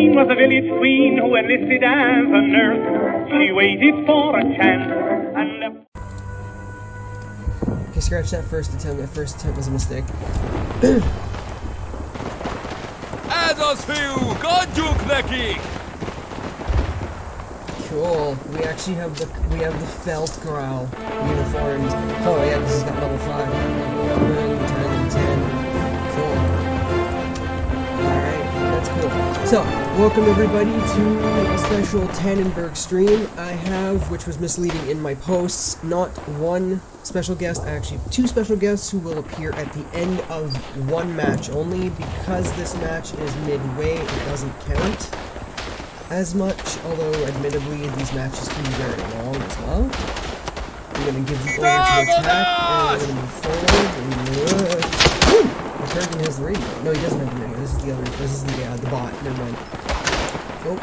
Queen was a village queen who enlisted as a nurse. She waited for a chance and... Okay, scratch that first attempt. That first attempt was a mistake. Ez az fiúk, adjuk nekik! Cool. We actually have the Feldgrau uniformed. Oh yeah, this has got level 5, level 11, 10, and 10. Cool. Alright, that's cool. So, welcome everybody to a special Tannenberg stream. I have, which was misleading in my posts, not one special guest, actually 2 special guests who will appear at the end of one match only. Because this match is midway, it doesn't count as much, although admittedly these matches can be very long as well. I'm going to give the order to attack, and we're going to move forward, and the Kurgan has the radio. No, he doesn't have the radio. This is the other, this is the bot. Never mind. Oh.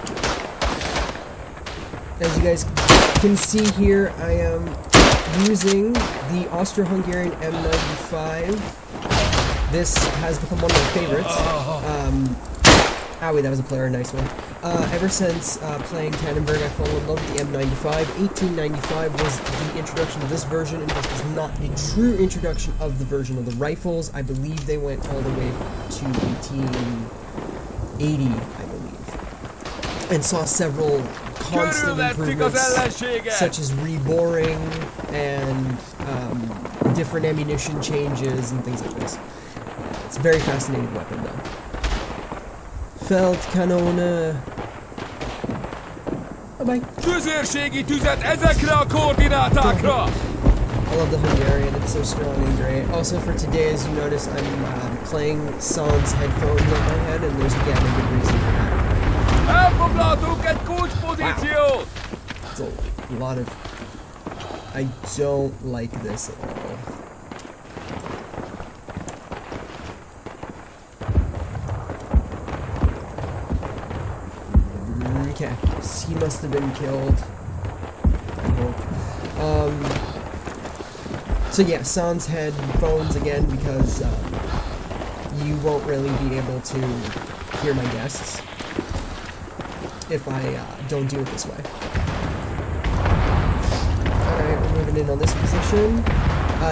As you guys can see here, I am using the Austro-Hungarian M95. This has become one of my favorites. Wait, that was a player, nice one. Ever since playing Tannenberg, I fell in love with the M95. 1895 was the introduction of this version, and this was not the true introduction of the version of the rifles. I believe they went all the way to 1880, I believe, and saw several constant improvements, such as reboring and different ammunition changes and things like this. It's a very fascinating weapon, though. Feldkanone. Bye-bye. Tüzérségi tüzet ezekre a koordinátákra! I love the Hungarian, it's so strong and great. Also for today, as you notice, I'm playing Sans headphones on my head, and there's again a good reason for that. Elfoglaltunk egy kulcspozíciót! It's a lot of... I don't like this at all. Okay, he must have been killed, I hope. So yeah, Sans headphones again, because you won't really be able to hear my guests if I don't do it this way. Alright, we're moving in on this position.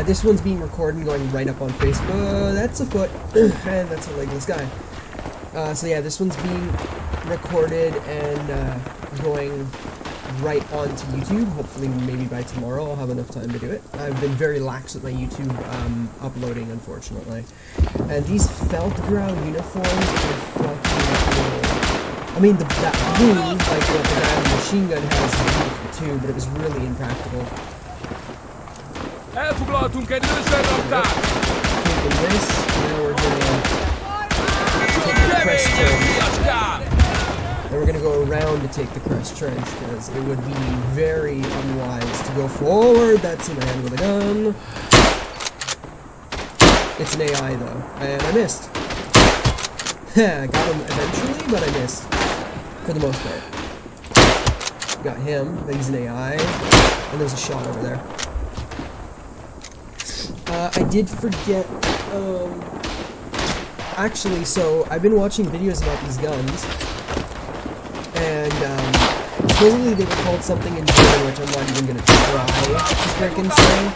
This one's being recorded and going right up on Facebook. That's a foot, and that's a legless guy. So yeah, this one's being recorded and going right onto YouTube. Hopefully maybe by tomorrow I'll have enough time to do it. I've been very lax with my YouTube uploading, unfortunately. And these Feldgrau uniforms are fucking cool. I mean, that blue, like what the guy on the machine gun has, is beautiful too, but it was really impractical. Elfoglaltunk egy lőszerraktát! Taking this, now we're gonna take the crest trench. And we're gonna go around to take the crest trench, because it would be very unwise to go forward. That's a man with a gun. It's an AI though, and I missed. I got him eventually, but I missed. For the most part. Got him, but he's an AI. And there's a shot over there. I did forget, actually, so I've been watching videos about these guns, and supposedly they were called something in German, which I'm not even going to try to freaking say,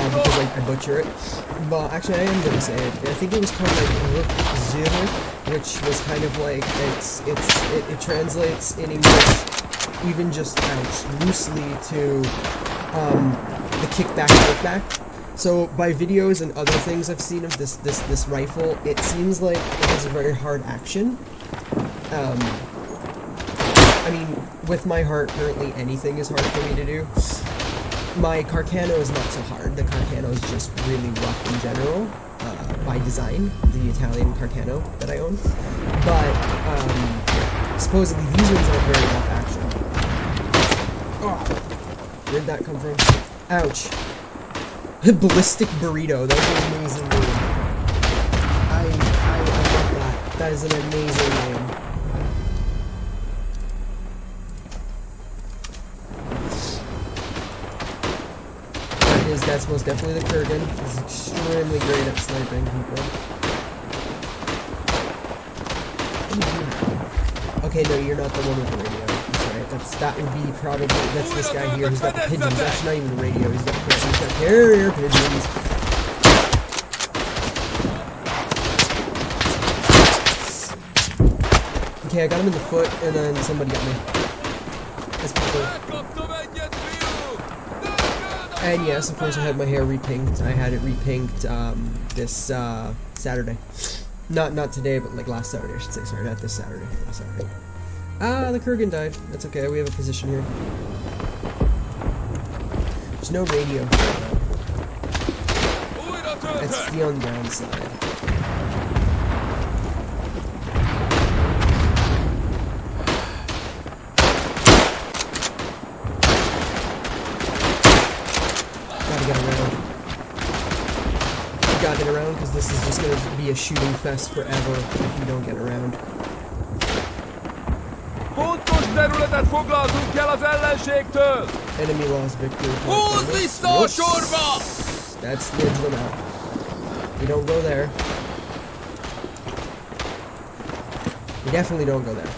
because I butcher it. But actually I am going to say it. I think it was called like Rückzüge, which was kind of like, it translates in English, even just loosely, to the kickback. So by videos and other things I've seen of this rifle, it seems like it has a very hard action. I mean, with my heart, currently anything is hard for me to do. My Carcano is not so hard. The Carcano is just really rough in general, by design, the Italian Carcano that I own. But supposedly these ones are very rough action. Oh, where'd that come from? Ouch. Ballistic Burrito, that's an amazing name. I love that. That is an amazing name. That's most definitely the Kurgan. He's extremely great at sniping people. A Okay, no, you're not the one with the radio. That's right. That would be probably, that's this guy here who's got the pigeons. That's not even a radio. He's got carrier pigeons. Okay, I got him in the foot, and then somebody got me. That's pretty cool. And yes, of course, I had my hair repinked. I had it repinked this Saturday. Not today, but like last Saturday, I should say. Sorry, not this Saturday. Last Saturday. Ah, the Kurgan died. That's okay. We have a position here. There's no radio. That's the on downside. Gotta get around because this is just gonna be a shooting fest forever if you don't get around. Fontos területet foglaltunk el az ellenségtől! Enemy lost victory. Húzd vissza a sorba! That's the edge of the map. You don't go there. You definitely don't go there.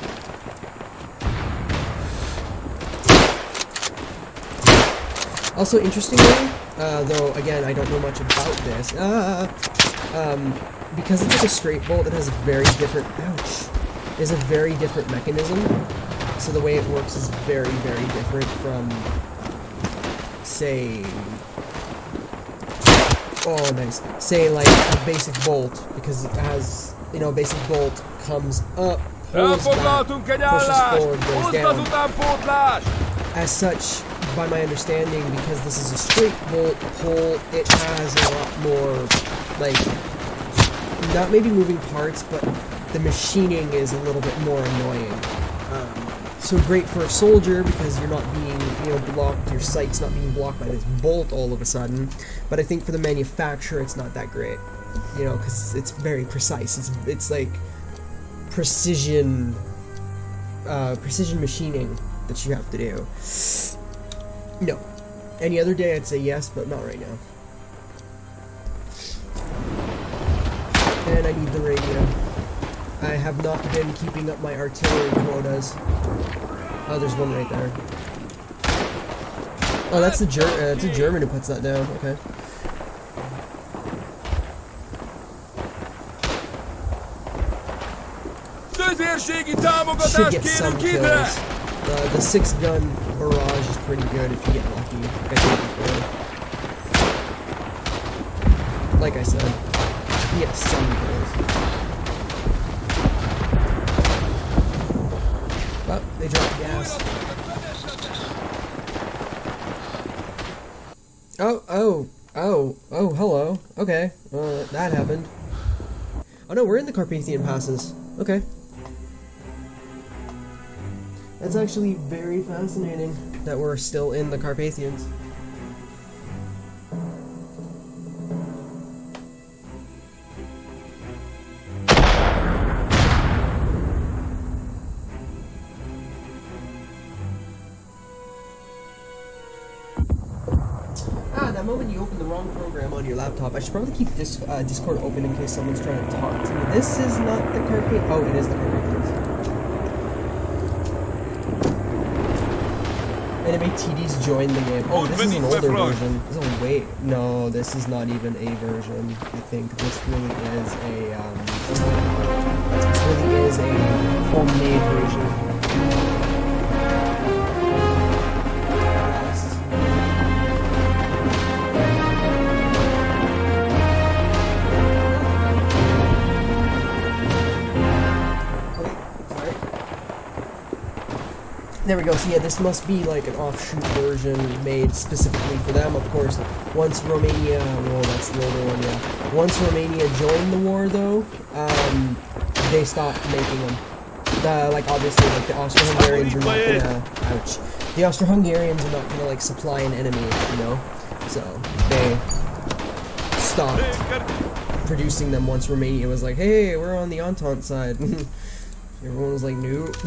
Also, interestingly, though, again, I don't know much about this, because it's like a straight bolt, it has a very different, there's a very different mechanism, so the way it works is very, very different from, say, oh, nice, say, like, a basic bolt, because it has, you know, a basic bolt comes up, pulls back, pushes forward, goes down. As such, by my understanding, because this is a straight bolt pull, it has a lot more, like, not maybe moving parts, but the machining is a little bit more annoying. So great for a soldier, because you're not being, you know, blocked, your sight's not being blocked by this bolt all of a sudden, but I think for the manufacturer, it's not that great, you know, because it's very precise. It's like precision machining that you have to do. No. Any other day I'd say yes, but not right now. And I need the radio. I have not been keeping up my artillery quotas. Oh, there's one right there. Oh, that's it's a German who puts that down. Okay. Should get some kills. The 6-gun barrage is pretty good if you get lucky. Like I said, you get some kills. Oh, they dropped gas. Oh, hello. Okay, that happened. Oh no, we're in the Carpathian Passes. Okay. That's actually very fascinating that we're still in the Carpathians. That moment you open the wrong program on your laptop. I should probably keep this Discord open in case someone's trying to talk to me. This is not the Carpathians. Oh, it is the Carpathians. Anime TDs join the game. Oh, this is an older version. This is a wait. No, this is not even a version. I think this really is a homemade version. There we go. So yeah, this must be like an offshoot version made specifically for them. Of course, once Romania, well, that's the older one, yeah. Once Romania joined the war, though, they stopped making them. Like obviously, like the Austro-Hungarians are not gonna, the Austro-Hungarians are not gonna like supply an enemy, you know. So they stopped producing them once Romania was like, hey, we're on the Entente side. Everyone was like, nope.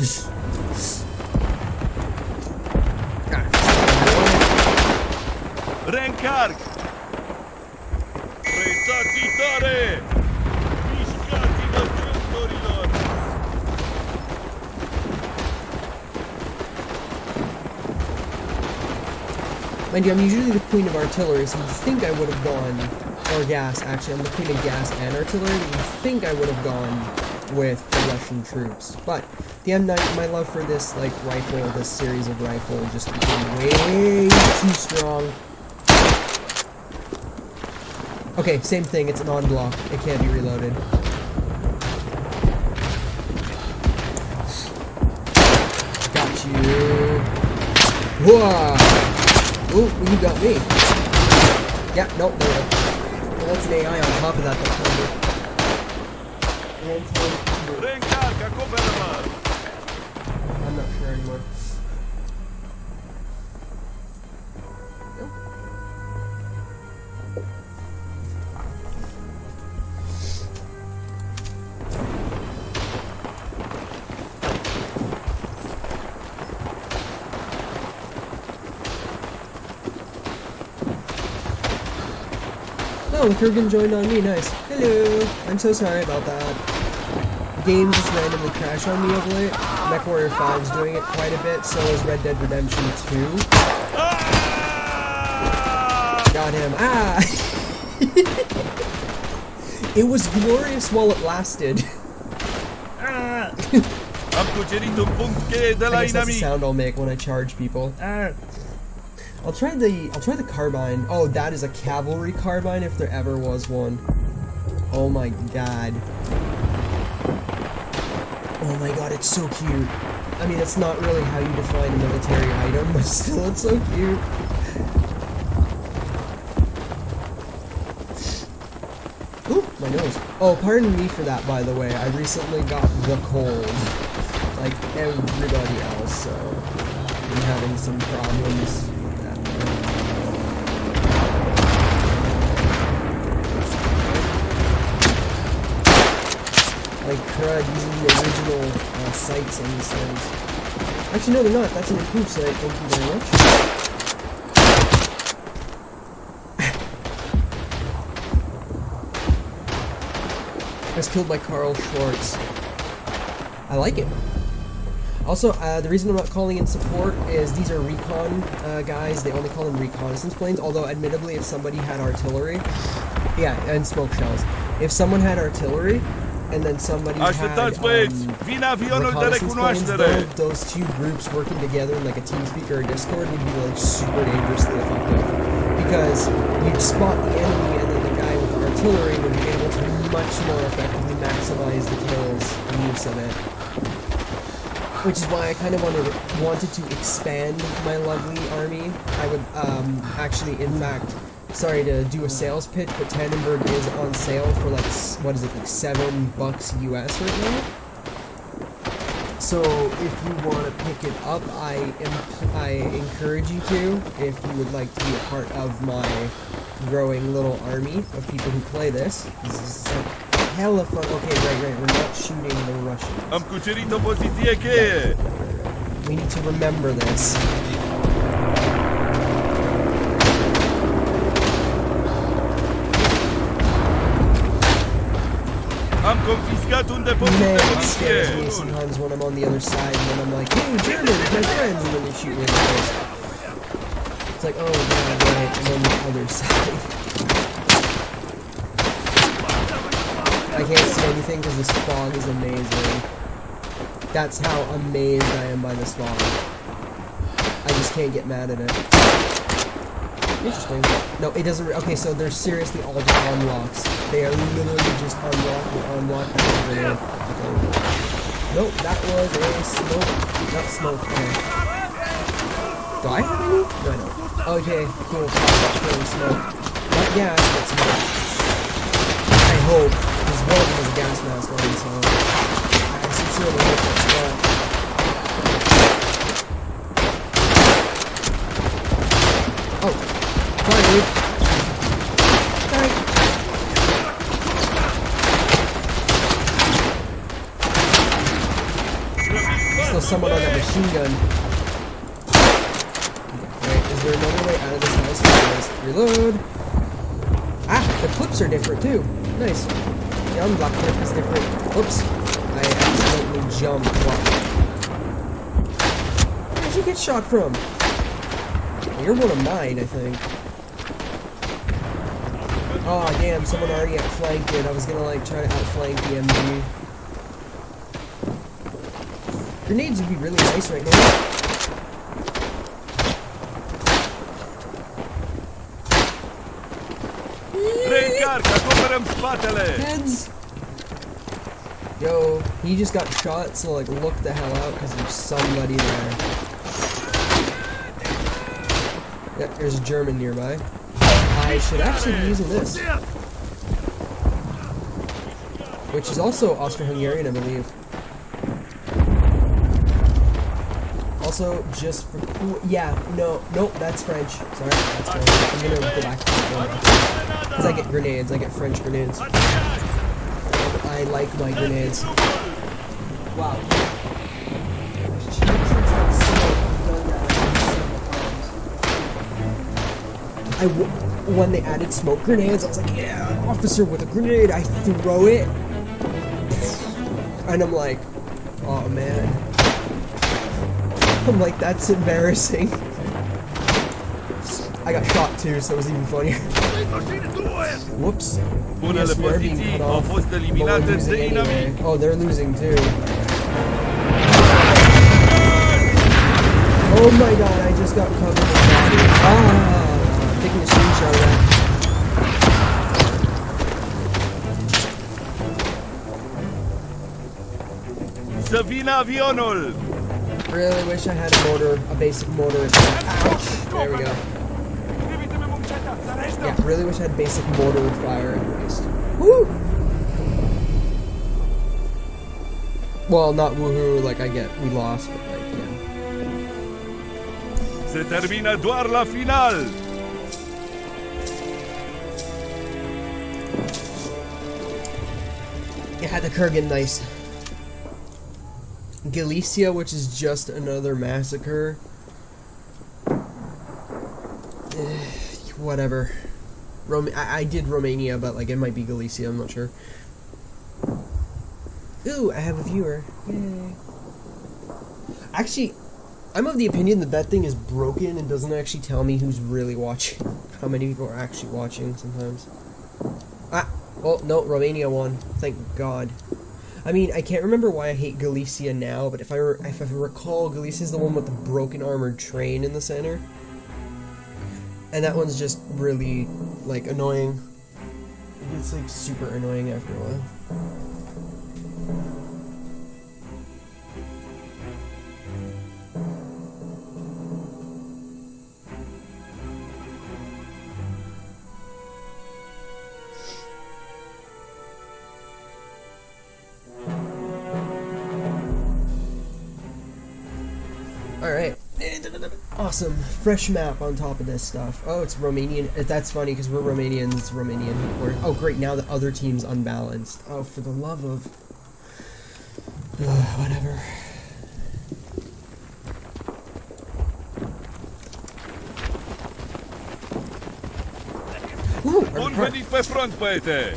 Reîncarc! Resuscitare! Mișcați-vă trântorilor! Mind you, I'm usually the queen of artillery, so you'd think I would have gone, or gas, actually, I'm the queen of gas and artillery, but you'd think I would have gone with the Russian troops. But the M9, my love for this, like, rifle, this series of rifle, just became way too strong. Okay, same thing, it's an on-block. It can't be reloaded. Got you. Whoa! Ooh, you got me. Yeah, nope, no. Well, that's an AI on top of that. I'm not sure anymore. Oh, the Kurgan joined on me, nice. Hello! I'm so sorry about that. Game just randomly crashed on me of late. MechWarrior 5's doing it quite a bit, so is Red Dead Redemption 2. Got him. Ah! It was glorious while it lasted. Ah! I guess that's the sound I'll make when I charge people. Ah! I'll try the carbine. Oh, that is a cavalry carbine if there ever was one. Oh my god. Oh my god, it's so cute. I mean, it's not really how you define a military item, but still, it's so cute. Ooh, my nose. Oh, pardon me for that, by the way. I recently got the cold. Like everybody else, so I'm having some problems. Like crud using the original sights on these things. Actually, no, they're not. That's an improved sight. Thank you very much. I was killed by Carl Schwartz. I like it. Also, the reason I'm not calling in support is these are recon guys. They only call them reconnaissance planes. Although, admittedly, if somebody had artillery, yeah, and smoke shells. If someone had artillery, and then somebody had reconnaissance planes, those two groups working together in like a TeamSpeak or a Discord would be like super dangerously effective. Because you'd spot the enemy and then the guy with the artillery would be able to much more effectively maximize the kills and use of it. Which is why I kind of wanted to expand my lovely army. I would actually, in fact, sorry to do a sales pitch, but Tannenberg is on sale for like, what is it, like $7 US right now? So if you want to pick it up, I encourage you to, if you would like to be a part of my growing little army of people who play this. This is like hella fun. Okay, right, we're not shooting the Russians. Right. We need to remember this. Man, it scares me sometimes when I'm on the other side and then I'm like, hey, Germans, my friends, and then they shoot me in the face. It's like, oh god, right, I'm on the other side. I can't see anything because this fog is amazing. That's how amazed I am by this fog. I just can't get mad at it. Interesting. No, it doesn't. Okay, so they're seriously all just unlocks. They are literally just unlock. Okay. Nope, that was a smoke. Not smoke. Okay. Do I have any? No, I don't. Okay, cool. Smoke. Not gas, but smoke. I hope. Because one of them has a gas mask on, so I sincerely hope that's that. Oh. Sorry, dude. Sorry. Still someone on that machine gun. Okay, is there another way out of this house? Yes. Reload. Ah, the clips are different too. Nice. The unblock clip is different. Whoops. I accidentally jumped. Where did you get shot from? You're one of mine, I think. Oh damn, someone already outflanked it. I was gonna like try to outflank the MG. Grenades would be really nice right now. Heads! Yo, he just got shot, so like look the hell out because there's somebody there. Yeah, there's a German nearby. I should actually be using this. Which is also Austro-Hungarian, I believe. Also, just for cool. Yeah, nope, that's French. Sorry, that's French. I'm gonna go back to that. Because I get grenades, I get French grenades. I like my grenades. Wow. When they added smoke grenades, I was like, yeah, an officer with a grenade, I throw it. And I'm like, oh man. I'm like, that's embarrassing. I got shot too, so it was even funnier. Whoops. Yes, we're being cut off. But we're losing anyway. Oh, they're losing too. Oh my god, I just got covered in body. Ah, taking a screenshot of that. Savina Vionol! Really wish I had a mortar, a basic mortar attack. Ouch! There we go. Yeah, really wish I had basic mortar fire at least. Woo! Well, not woohoo, like I get, we lost, but like, yeah. Se termina doar la final! Yeah, the Kurgan, nice. Galicia, which is just another massacre. Whatever. I did Romania, but like it might be Galicia, I'm not sure. Ooh, I have a viewer. Yay. Actually, I'm of the opinion that that thing is broken and doesn't actually tell me who's really watching. How many people are actually watching sometimes. Ah! Oh, no, Romania won. Thank God. I mean, I can't remember why I hate Galicia now, but if I recall, Galicia is the one with the broken armored train in the center. And that one's just really, like, annoying. It gets, like, super annoying after a while. Alright. Awesome. Fresh map on top of this stuff. Oh, it's Romanian. That's funny because we're Romanians. It's Romanian. Oh, great. Now the other team's unbalanced. Oh, for the love of... whatever. Ooh, Bun venit pe front, băiete!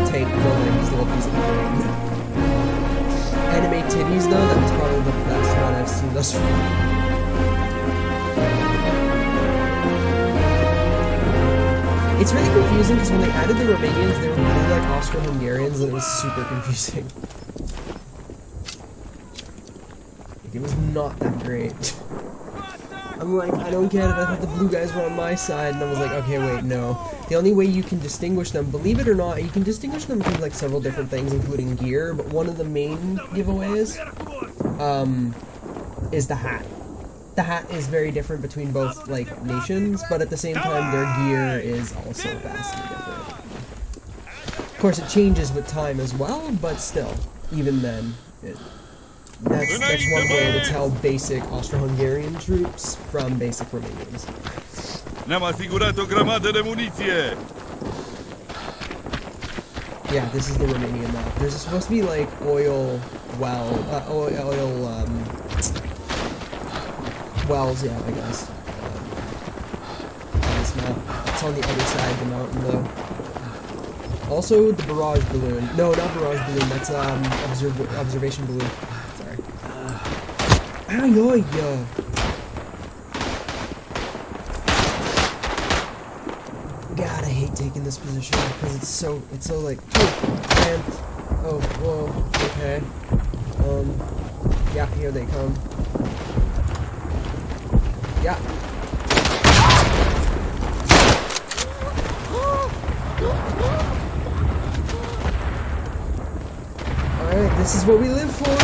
Tank building, his little piece of brain. Anime titties though, that's probably the best one I've seen thus far. It's really confusing because when they added the Romanians, they were really like Austro-Hungarians and it was super confusing. Like, it was not that great. I'm like, I don't get it, I thought the blue guys were on my side, and I was like, okay, wait, no. The only way you can distinguish them, believe it or not, you can distinguish them from like several different things, including gear, but one of the main giveaways, is the hat. The hat is very different between both, like, nations, but at the same time, their gear is also vastly different. Of course, it changes with time as well, but still, even then, that's one way to tell basic Austro-Hungarian troops from basic Romanians. Ne-am asigurat o grămadă de muniție! Yeah, this is the Romanian map. There's supposed to be like oil wells, yeah, I guess. On this map. It's on the other side of the mountain though. Also, the barrage balloon. No, not barrage balloon. That's observation balloon. Sorry. Ow, God, I hate taking this position because it's so like, and whoa, okay. Yeah, here they come. Yeah. Alright, this is what we live for.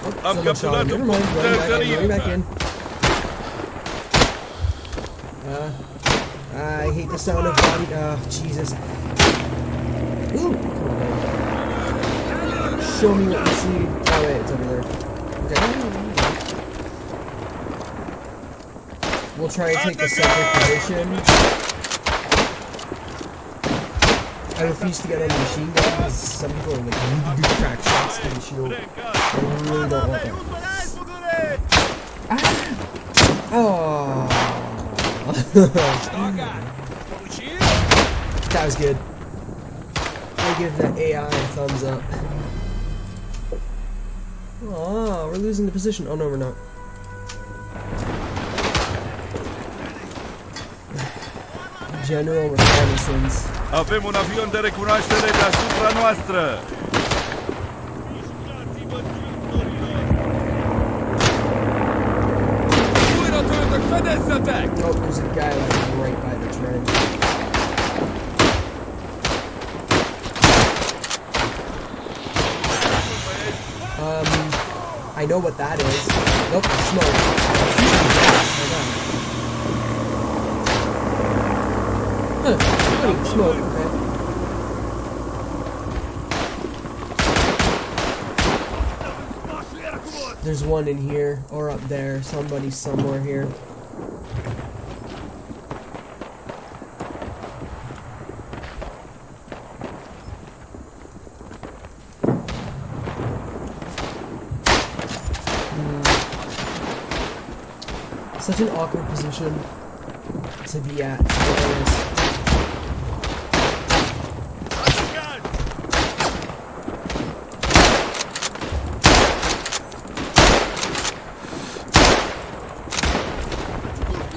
Oh, someone shot him. Never mind, running back in. I hate the sound of body. Jesus. Ooh! Show me what you see. Oh, wait, it's over there. Okay. We'll try and take the center position. I refuse to get on the machine gun because some people are like really good crack shots to the shield. I really don't want that. Oh. That was good. I give that AI a thumbs up. Oh, we're losing the position. Oh no, we're not. General reconnaissance. Avem un avion de recunoaștere deasupra noastră. Oh, there's a guy like right by the trench. I know what that is. Nope, smoke. Huh, funny, smoke, okay. There's one in here, or up there, somebody somewhere here. Such an awkward position to be at.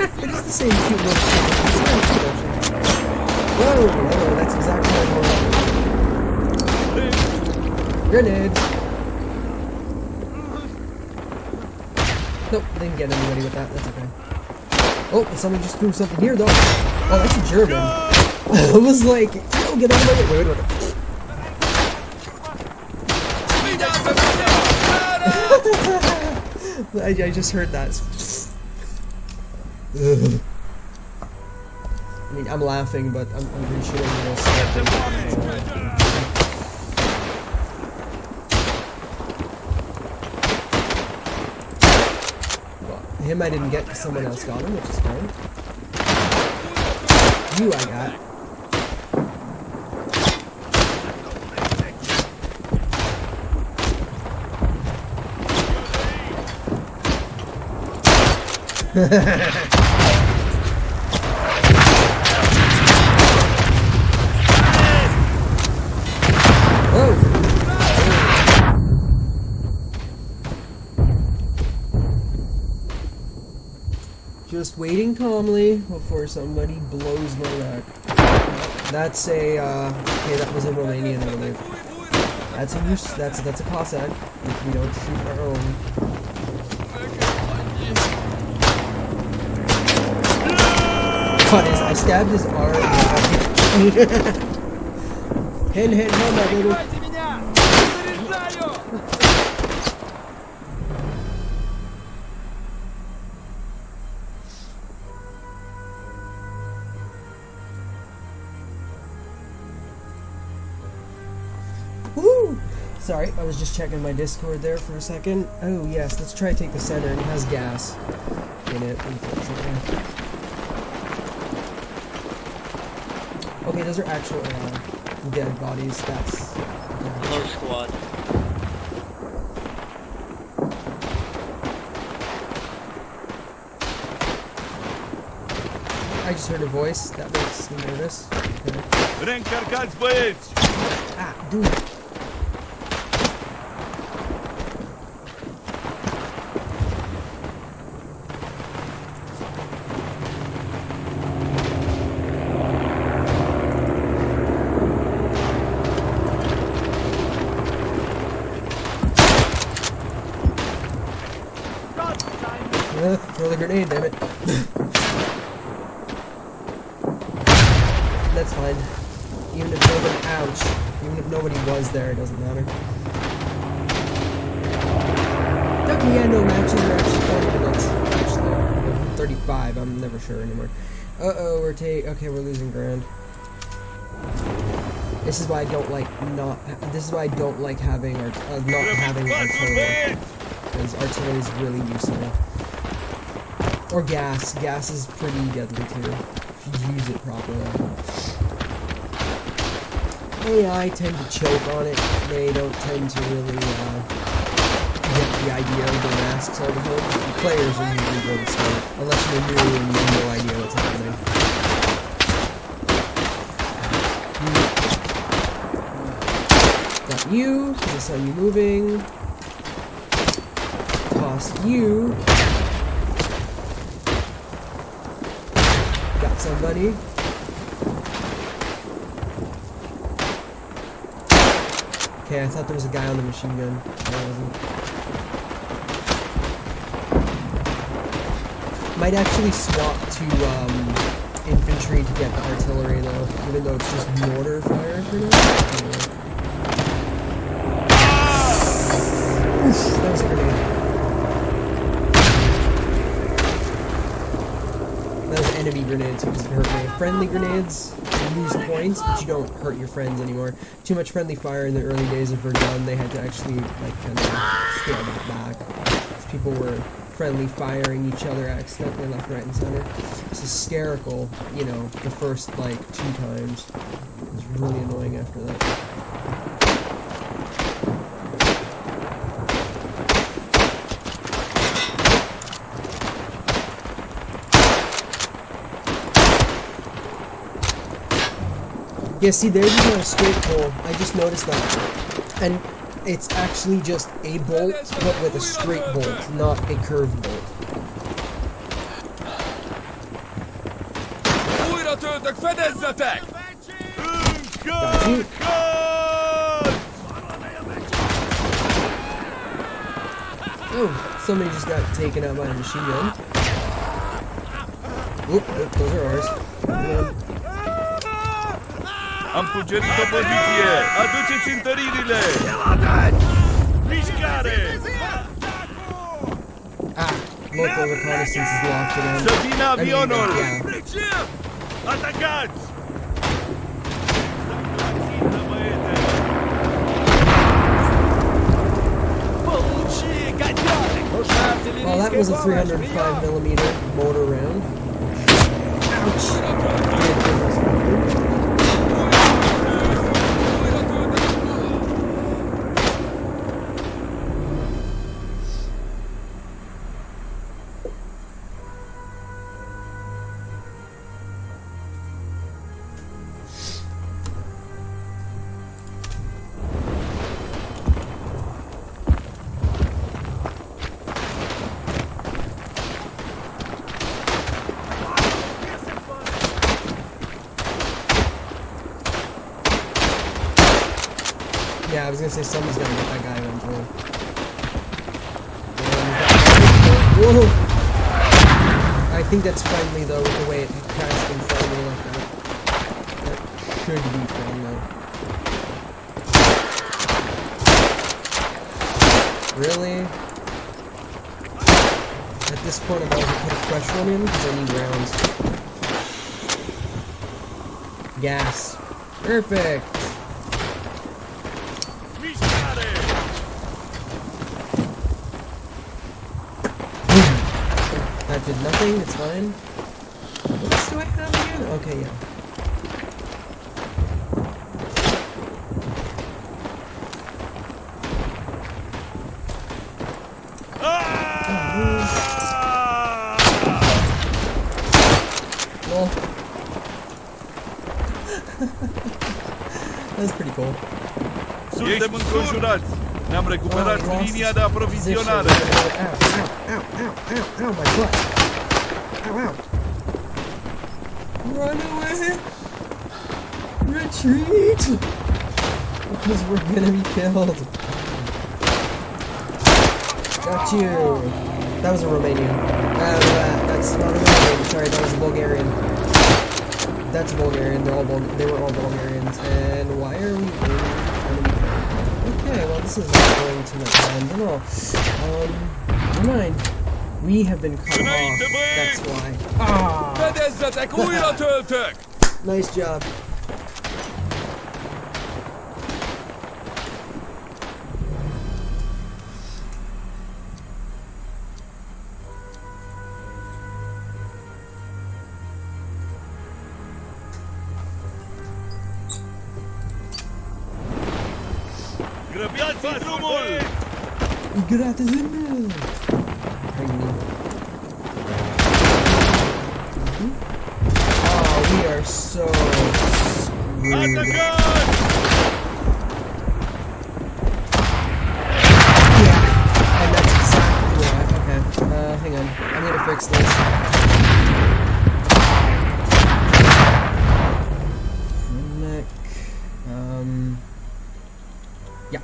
It is the same cute little shit. Whoa, that's exactly what I want. Grenade! Nope, didn't get anybody with that, that's okay. Oh, someone just threw something here though. Oh, that's a German. I was like, oh, get out of my way. Wait. I just heard that. Ugh. I mean, I'm laughing, but I'm pretty sure I'm gonna start him I didn't get, someone else got him, which is fine. You I got. Whoa! Just waiting calmly before somebody blows my rack. That's a, okay, that was a Romanian, I believe. That's a Rus, that's a Cossack. We don't shoot our own. Cut his, I stabbed his arm. Hand, my baby. Woo! Sorry, I was just checking my Discord there for a second. Oh yes, let's try to take the center, and it has gas in it, unfortunately. Okay, those are actual dead bodies. That's Low squad. I just heard a voice that makes me nervous. Okay. Reîncarcați, băieți! Ah, dude. Throw the grenade, damn it. That's fine. Even if nobody, ouch. Even if nobody was there, it doesn't matter. Okay, yeah, no, matches are actually 40 minutes. Actually, 35, I'm never sure anymore. Uh-oh, okay, we're losing ground. This is why I don't like this is why I don't like having, not having artillery. Because artillery is really useful. Or gas. Gas is pretty deadly too, if you use it properly. AI tend to choke on it. They don't tend to really get the idea of the masks all the time. The players are usually going to start, unless you're new and you have no idea what's happening. Got you. Is this how you moving? Toss you. Got somebody. Okay, I thought there was a guy on the machine gun. There wasn't. Might actually swap to infantry to get the artillery though, even though it's just mortar fire for now. Oof, that was a grenade. That was an enemy grenade, so it doesn't hurt me. Friendly grenades, you lose points, but you don't hurt your friends anymore. Too much friendly fire in the early days of Verdun, they had to actually, like, kind of scale that back. Because people were friendly firing each other accidentally left, right, and center. It's hysterical, you know, the first, like, 2 times. It was really annoying after that. Yeah, see, theirs is not a straight pull. I just noticed that. And it's actually just a bolt, but with a straight bolt, not a curved bolt. Újratöltök, fedezzetek! Got you. Oh, somebody just got taken out by a machine gun. Oop, those are ours. Am cucerit o poziție! Aduceți întăririle! Mișcare! Ah, local reconnaissance is locked again. Să vină avionul! Yeah. Atacați! Well, that was a 305mm mortar round. Ouch! Yeah, I was gonna say someone's gonna get that guy eventually. Whoa! I think that's friendly though, with the way it crashed in front of me like that. That should be friendly. Really? At this point, I'm about to put a fresh one in because I need rounds. Gas. Perfect. That did nothing, it's fine. What else do I have again? Okay, yeah. Lol. cool. Suntem înconjurați. Ne-am recuperat linia de aprovizionare. Ow, my butt. Ow. Run away! Retreat! Because we're gonna be killed. Got you. That was a Romanian. That's not a Romanian. Sorry, that was a Bulgarian. That's a Bulgarian. They were all Bulgarians. And why are we in enemy? Okay, well this is not going to my plan at all. Never mind. We have been cut off. That's why. Fedezzetek, újra töltök! Nice job. Grăbiați drumul! Gratis-drumul! Oh, we are so screwed. Yeah, and that's exactly why. Okay, hang on. I'm gonna fix this. Neck. Yeah.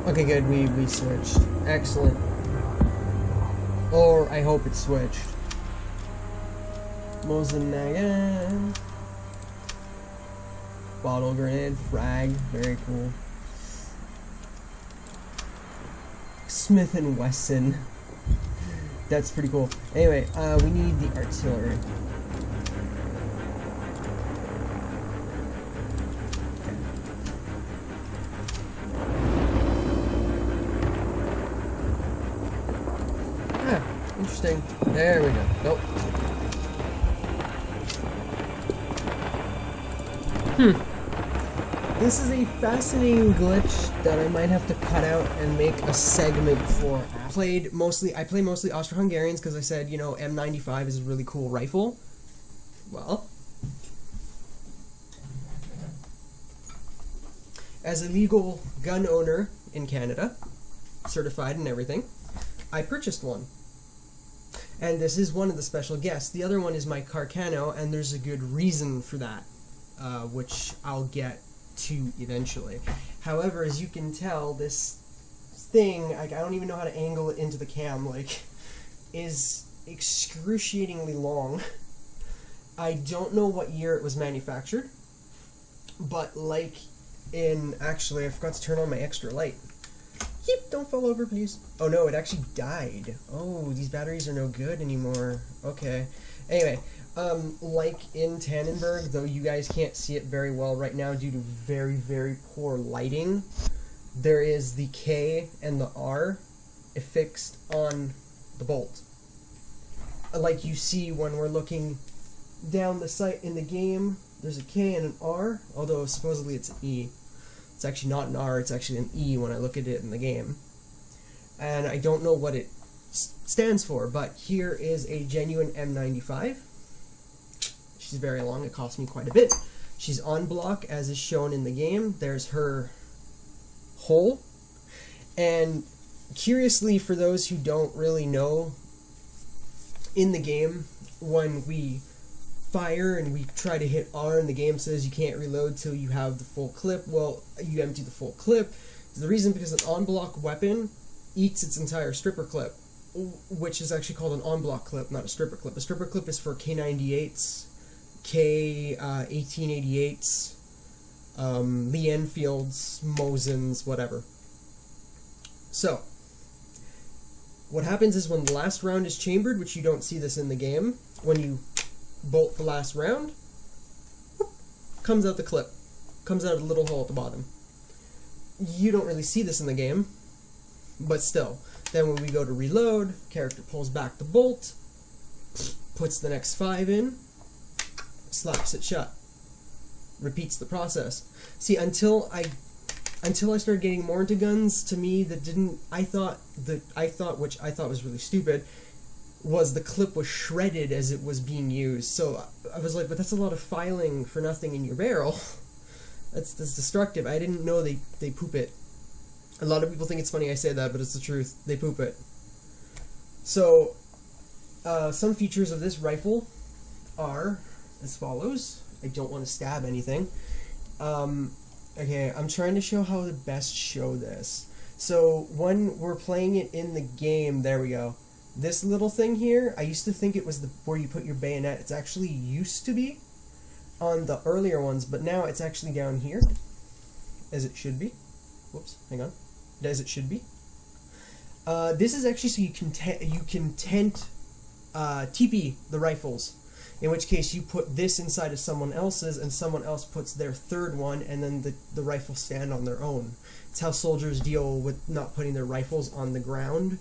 Okay, good. We switched. Excellent. Or I hope it switched. Mosenagan. Bottle grenade, frag, very cool. Smith and Wesson. That's pretty cool. Anyway, we need the artillery. Interesting. There we go. Nope. This is a fascinating glitch that I might have to cut out and make a segment for. I play mostly Austro-Hungarians because I said, you know, M95 is a really cool rifle. Well, as a legal gun owner in Canada, certified and everything, I purchased one. And this is one of the special guests. The other one is my Carcano, and there's a good reason for that, which I'll get to eventually. However, as you can tell, this thing, I don't even know how to angle it into the cam, like, is excruciatingly long. I don't know what year it was manufactured, but like in, actually, I forgot to turn on my extra light. Yep, don't fall over, please. Oh no, it actually died. Oh, these batteries are no good anymore. Okay. Anyway, like in Tannenberg, though you guys can't see it very well right now due to very, very poor lighting, there is the K and the R affixed on the bolt. Like you see when we're looking down the sight in the game, there's a K and an R, although supposedly it's an E. It's actually not an R, it's actually an E when I look at it in the game. And I don't know what it stands for, but here is a genuine M95. She's very long, it cost me quite a bit. She's on block, as is shown in the game. There's her hole. And curiously, for those who don't really know, in the game, when we fire and we try to hit R and the game says you can't reload till you have the full clip, well, you empty the full clip. The reason because an on-block weapon eats its entire stripper clip, which is actually called an on-block clip, not a stripper clip. A stripper clip is for K98s, K1888s, Lee Enfields, Mosins, whatever. So, what happens is when the last round is chambered, which you don't see this in the game, when you bolt the last round, whoop, comes out the clip, comes out of the little hole at the bottom. You don't really see this in the game, but still. Then when we go to reload, character pulls back the bolt, puts the next 5 in, slaps it shut. repeats the process. See, until I started getting more into guns, to me I thought which I thought was really stupid, was the clip was shredded as it was being used. So I was like, but that's a lot of filing for nothing in your barrel. That's destructive. I didn't know they poop it. A lot of people think it's funny I say that, but it's the truth. They poop it. So, some features of this rifle are as follows. I don't want to stab anything. Okay, I'm trying to show how to best show this. So, when we're playing it in the game, there we go. This little thing here, I used to think it was where you put your bayonet. It's actually used to be on the earlier ones, but now it's actually down here, as it should be. Whoops, hang on. As it should be. This is actually so you can tent TP the rifles, in which case you put this inside of someone else's and someone else puts their third one, and then the rifles stand on their own. It's how soldiers deal with not putting their rifles on the ground,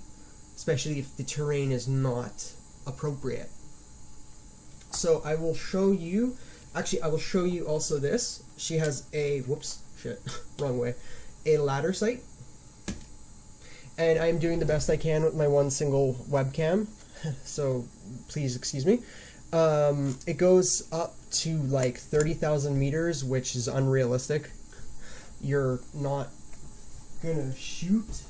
especially if the terrain is not appropriate. So I will show you, actually I will show you also this. She has a, whoops, shit, wrong way, a ladder sight. And I'm doing the best I can with my one single webcam, so please excuse me. It goes up to like 30,000 meters, which is unrealistic. You're not gonna shoot.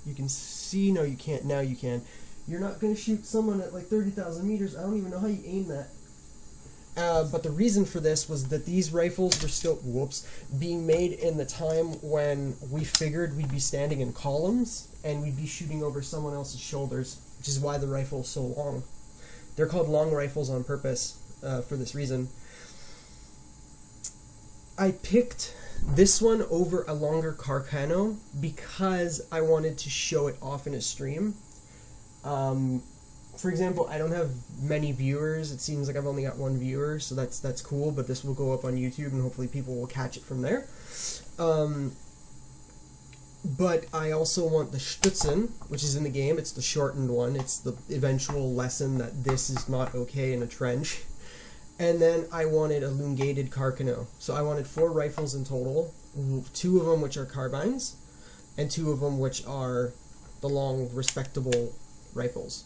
You can see, no you can't, now you can. You're not gonna shoot someone at like 30,000 meters. I don't even know how you aim that. But the reason for this was that these rifles were still, whoops, being made in the time when we figured we'd be standing in columns and we'd be shooting over someone else's shoulders, which is why the rifle is so long. They're called long rifles on purpose for this reason. I picked this one over a longer Carcano because I wanted to show it off in a stream. For example, I don't have many viewers. It seems like I've only got one viewer, so that's cool, but this will go up on YouTube and hopefully people will catch it from there. But I also want the Stützen, which is in the game. It's the shortened one. It's the eventual lesson that this is not okay in a trench. And then I wanted a elongated Carcano. So I wanted 4 rifles in total, 2 of them which are carbines, and 2 of them which are the long, respectable rifles.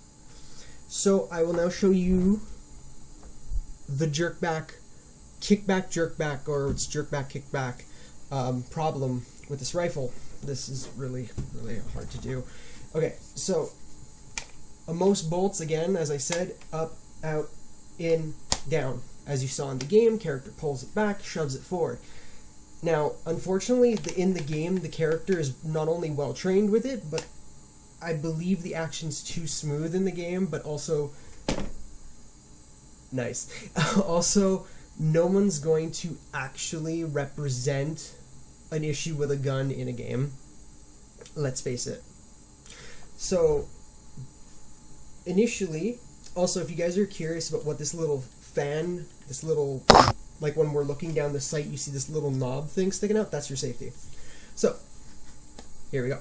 So I will now show you the jerkback, kickback, jerkback, or it's jerkback, kickback problem with this rifle. This is really, really hard to do. Okay, so most bolts, again, as I said, up, out, in, down. As you saw in the game, character pulls it back, shoves it forward. Now, unfortunately, in the game, the character is not only well trained with it, but I believe the action's too smooth in the game, but also nice. Also, no one's going to actually represent an issue with a gun in a game. Let's face it. So, initially, also, if you guys are curious about what this little fan, this little, like when we're looking down the sight, you see this little knob thing sticking out, that's your safety. So, here we go.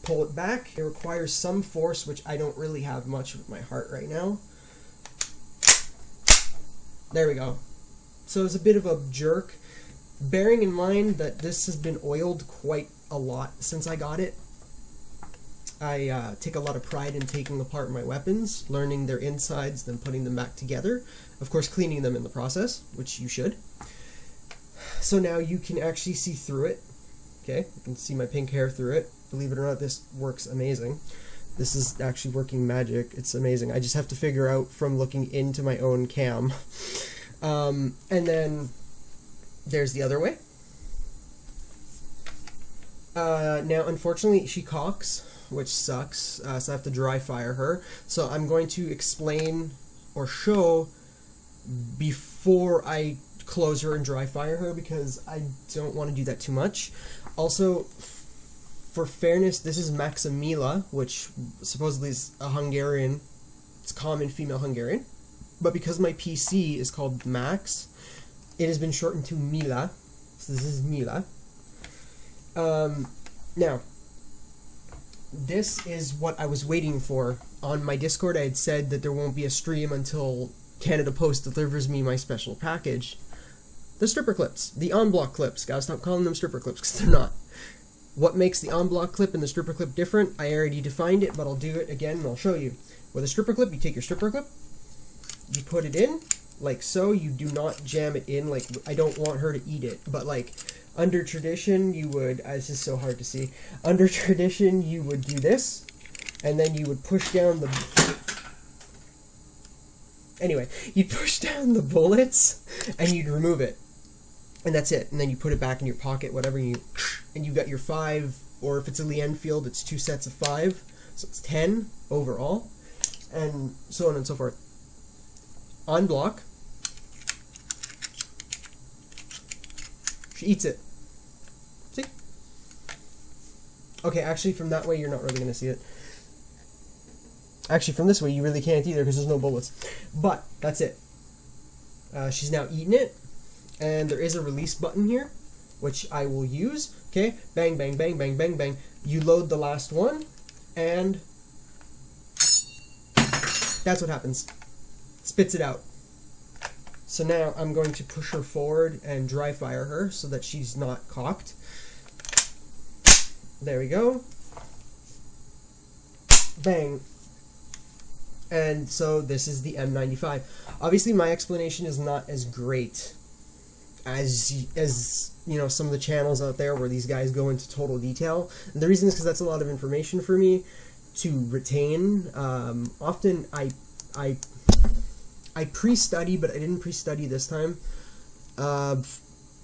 Pull it back. It requires some force, which I don't really have much with my heart right now. There we go. So it's a bit of a jerk. Bearing in mind that this has been oiled quite a lot since I got it. I take a lot of pride in taking apart my weapons, learning their insides, then putting them back together. Of course, cleaning them in the process, which you should. So now you can actually see through it. Okay, you can see my pink hair through it. Believe it or not, this works amazing. This is actually working magic. It's amazing. I just have to figure out from looking into my own cam. And then there's the other way. Now, unfortunately, she cocks, which sucks, so I have to dry fire her. So I'm going to explain or show before I close her and dry fire her, because I don't want to do that too much. Also, for fairness, this is Maximila, which supposedly is a Hungarian, it's common female Hungarian, but because my PC is called Max, it has been shortened to Mila, so this is Mila. Now, this is what I was waiting for. On my Discord, I had said that there won't be a stream until Canada Post delivers me my special package. the stripper clips, the on-block clips. Gotta stop calling them stripper clips because they're not. What makes the on-block clip and the stripper clip different? I already defined it, but I'll do it again and I'll show you. With a stripper clip, you take your stripper clip, you put it in, like so. You do not jam it in, like, I don't want her to eat it, but like, under tradition, you would, this is so hard to see, under tradition, you would do this, and then you would push down the, anyway, you'd push down the bullets, and you'd remove it, and that's it, and then you put it back in your pocket, whatever, and you got your 5, or if it's a Lee Enfield, it's 2 sets of 5, so it's 10 overall, and so on and so forth. On block, she eats it. See? Okay, actually from that way you're not really going to see it. Actually from this way you really can't either because there's no bullets. But, that's it. She's now eaten it. And there is a release button here, which I will use. Okay, bang, bang, bang, bang, bang, bang. You load the last one, and that's what happens. Spits it out. So now I'm going to push her forward and dry fire her so that she's not cocked. There we go. Bang. And so this is the M95. Obviously my explanation is not as great as you know, some of the channels out there where these guys go into total detail. And the reason is because that's a lot of information for me to retain. Often I pre-study, but I didn't pre-study this time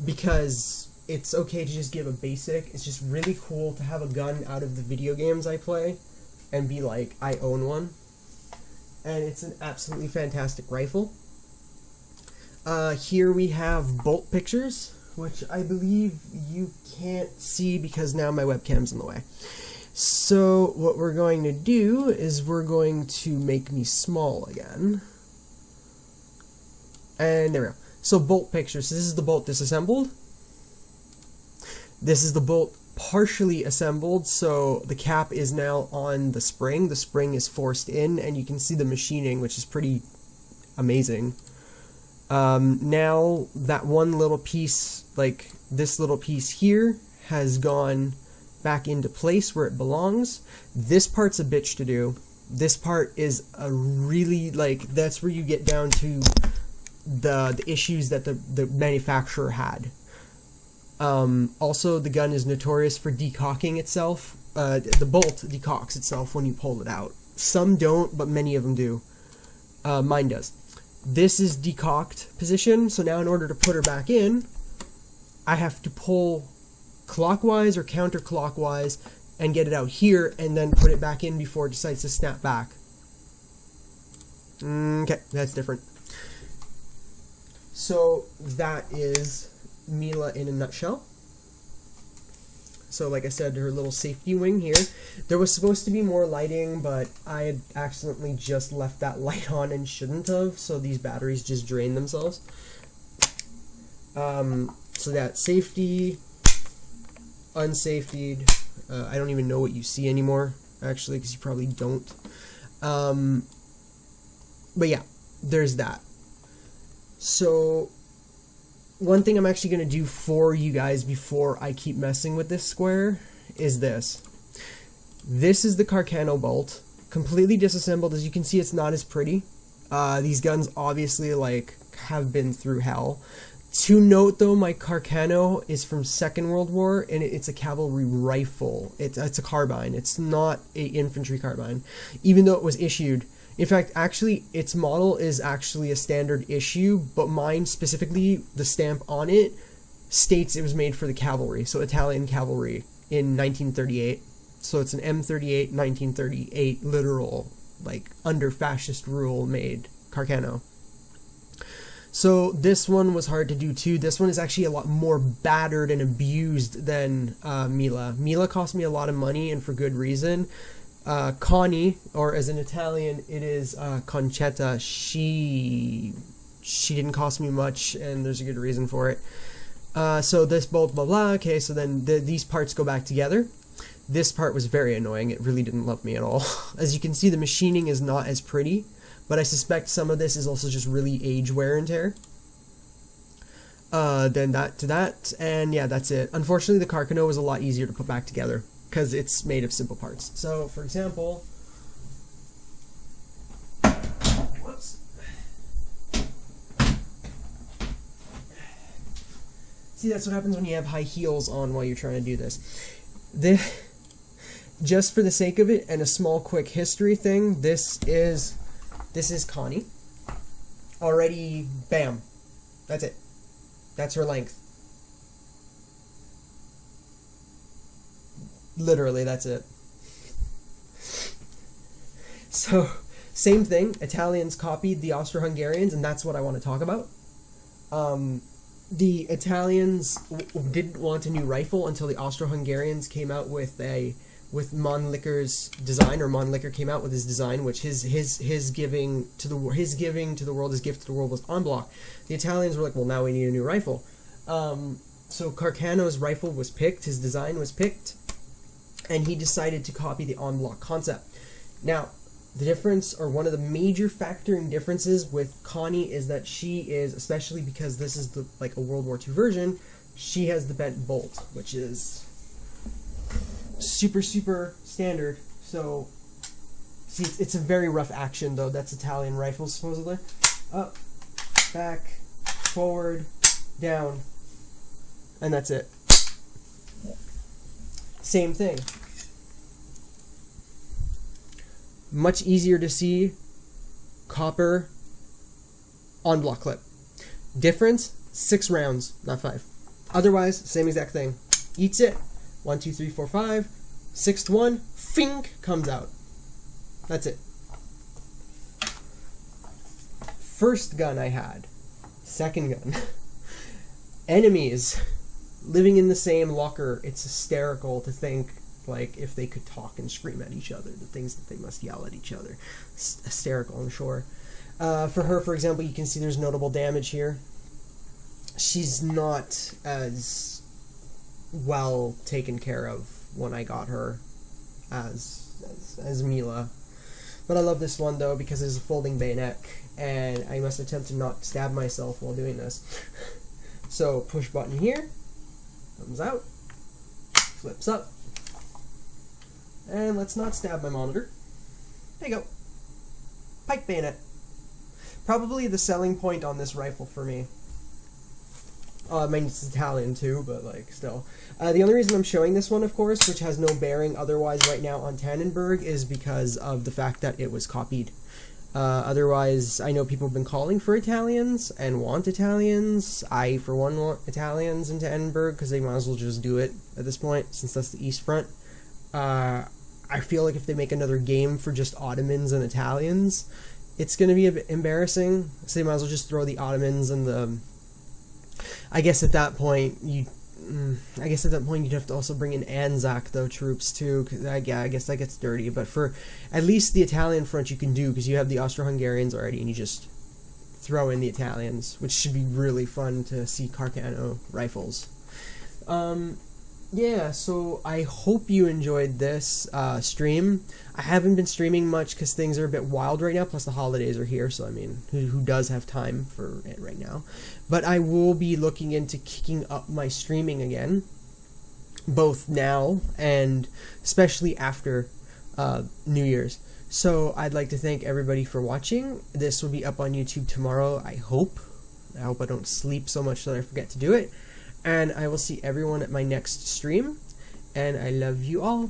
because it's okay to just give a basic. It's just really cool to have a gun out of the video games I play and be like, I own one. And it's an absolutely fantastic rifle. Here we have bolt pictures, which I believe you can't see because now my webcam's in the way. So what we're going to do is we're going to make me small again. And there we go. So bolt pictures. So this is the bolt disassembled. This is the bolt partially assembled. So the cap is now on the spring. The spring is forced in, and you can see the machining, which is pretty amazing. Now that one little piece, like this little piece here, has gone back into place where it belongs. This part's a bitch to do. This part is a really, like, that's where you get down to the issues that the manufacturer had. Also, the gun is notorious for decocking itself. The bolt decocks itself when you pull it out. Some don't, but many of them do. Mine does. This is decocked position, so now in order to put her back in, I have to pull clockwise or counterclockwise and get it out here and then put it back in before it decides to snap back. Okay, that's different. So that is Mila in a nutshell. So like I said, her little safety wing here. There was supposed to be more lighting, but I had accidentally just left that light on and shouldn't have, so these batteries just drain themselves. So that safety, unsafetied, I don't even know what you see anymore, actually, because you probably don't. But yeah, there's that. So one thing I'm actually going to do for you guys before I keep messing with this square is this. This is the Carcano bolt, completely disassembled. As you can see, it's not as pretty. These guns obviously like have been through hell. To note though, my Carcano is from Second World War, and it's a cavalry rifle. It's a carbine. It's not an infantry carbine, even though it was issued. In fact, actually, its model is actually a standard issue, but mine specifically, the stamp on it states it was made for the cavalry, so Italian cavalry in 1938. So it's an M38 1938 literal, like under fascist rule made Carcano. So this one was hard to do too. This one is actually a lot more battered and abused than Mila. Mila cost me a lot of money, and for good reason. Connie, or as an Italian, it is Concetta. She didn't cost me much, and there's a good reason for it. So this bolt, blah blah. Okay, so then these parts go back together. This part was very annoying. It really didn't love me at all. As you can see, the machining is not as pretty, but I suspect some of this is also just really age wear and tear. then that to that, and yeah, that's it. Unfortunately, the Carcano was a lot easier to put back together because it's made of simple parts. So, for example, whoops. See, that's what happens when you have high heels on while you're trying to do this. Just for the sake of it, and a small quick history thing, this is Connie. Already, bam. That's it. That's her length. Literally, that's it. So, same thing. Italians copied the Austro-Hungarians, and that's what I want to talk about. The Italians didn't want a new rifle until the Austro-Hungarians came out with Mannlicher's design, or Mannlicher came out with his design, which his giving to the world, his gift to the world was en bloc. The Italians were like, well, now we need a new rifle. So Carcano's rifle was picked, his design was picked, and he decided to copy the en bloc concept. Now, the difference, or one of the major factoring differences with Connie, is that she is, especially because this is like a World War II version, she has the bent bolt, which is super standard. So see, it's a very rough action though. That's Italian rifles supposedly. Up, back, forward, down, and that's it. Same thing. Much easier to see. Copper en bloc clip. Difference, 6 rounds, not 5. Otherwise, same exact thing. Eats it. 1, 2, 3, 4, 5. 6th one, fink, comes out. That's it. First gun I had. Second gun. Enemies living in the same locker. It's hysterical to think, like, if they could talk and scream at each other, the things that they must yell at each other. It's hysterical, I'm sure. For her, for example, you can see there's notable damage here. She's not as well taken care of when I got her as Mila. But I love this one, though, because it's a folding bayonet, and I must attempt to not stab myself while doing this. So, push button here, comes out, flips up, and let's not stab my monitor. There you go. Pike bayonet. Probably the selling point on this rifle for me. I mean, it's Italian too, but like, still. The only reason I'm showing this one, of course, which has no bearing otherwise right now on Tannenberg, is because of the fact that it was copied. Otherwise, I know people have been calling for Italians and want Italians. I, for one, want Italians in Tannenberg because they might as well just do it at this point, since that's the East Front. I feel like if they make another game for just Ottomans and Italians, it's going to be a bit embarrassing. So they might as well just throw the Ottomans and the... I guess at that point you'd have to also bring in Anzac though troops too. Cause I guess that gets dirty. But for at least the Italian front you can do, because you have the Austro-Hungarians already, and you just throw in the Italians, which should be really fun to see Carcano rifles. Yeah, so I hope you enjoyed this stream. I haven't been streaming much because things are a bit wild right now, plus the holidays are here, so I mean, who does have time for it right now? But I will be looking into kicking up my streaming again, both now and especially after New Year's. So I'd like to thank everybody for watching. This will be up on YouTube tomorrow, I hope. I hope I don't sleep so much that I forget to do it. And I will see everyone at my next stream. And I love you all.